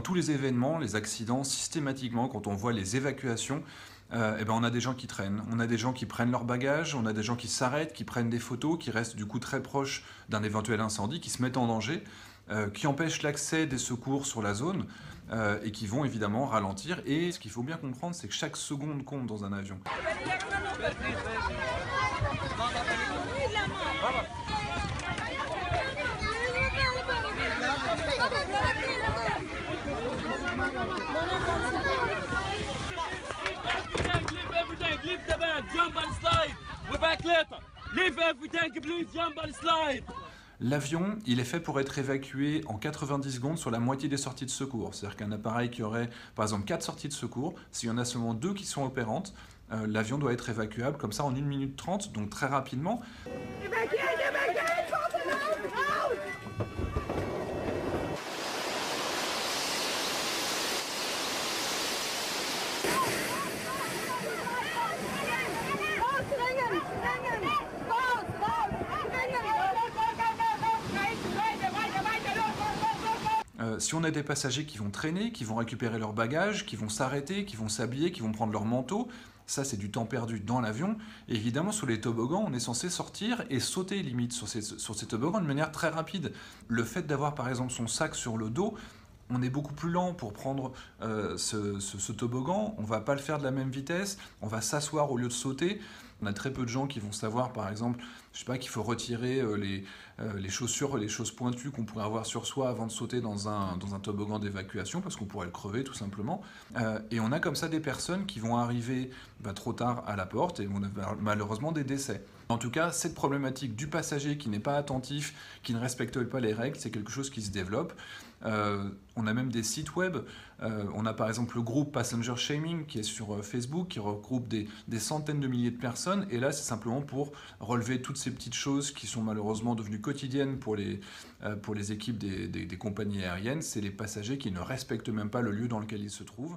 tous les événements, les accidents, systématiquement, quand on voit les évacuations, eh ben on a des gens qui traînent, on a des gens qui prennent leurs bagages, on a des gens qui s'arrêtent, qui prennent des photos, qui restent du coup très proches d'un éventuel incendie, qui se mettent en danger, qui empêchent l'accès des secours sur la zone et qui vont évidemment ralentir. Et ce qu'il faut bien comprendre, c'est que chaque seconde compte dans un avion. L'avion, il est fait pour être évacué en 90 secondes sur la moitié des sorties de secours. C'est-à-dire qu'un appareil qui aurait, par exemple, 4 sorties de secours, s'il y en a seulement 2 qui sont opérantes, l'avion doit être évacuable comme ça en 1 minute 30, donc très rapidement. Si on a des passagers qui vont traîner, qui vont récupérer leurs bagages, qui vont s'arrêter, qui vont s'habiller, qui vont prendre leur manteau, ça c'est du temps perdu dans l'avion. Et évidemment, sur les toboggans, on est censé sortir et sauter limite sur ces toboggans de manière très rapide. Le fait d'avoir par exemple son sac sur le dos, on est beaucoup plus lent pour prendre ce toboggan, on va pas le faire de la même vitesse, on va s'asseoir au lieu de sauter. On a très peu de gens qui vont savoir, par exemple, je sais pas, qu'il faut retirer les chaussures, les choses pointues qu'on pourrait avoir sur soi avant de sauter dans un toboggan d'évacuation, parce qu'on pourrait le crever tout simplement. Et on a comme ça des personnes qui vont arriver trop tard à la porte et on a malheureusement des décès. En tout cas, cette problématique du passager qui n'est pas attentif, qui ne respecte pas les règles, c'est quelque chose qui se développe. On a même des sites web. On a par exemple le groupe Passenger Shaming qui est sur Facebook, qui regroupe des centaines de milliers de personnes. Et là, c'est simplement pour relever toutes ces petites choses qui sont malheureusement devenues quotidiennes pour les équipes des compagnies aériennes. C'est les passagers qui ne respectent même pas le lieu dans lequel ils se trouvent.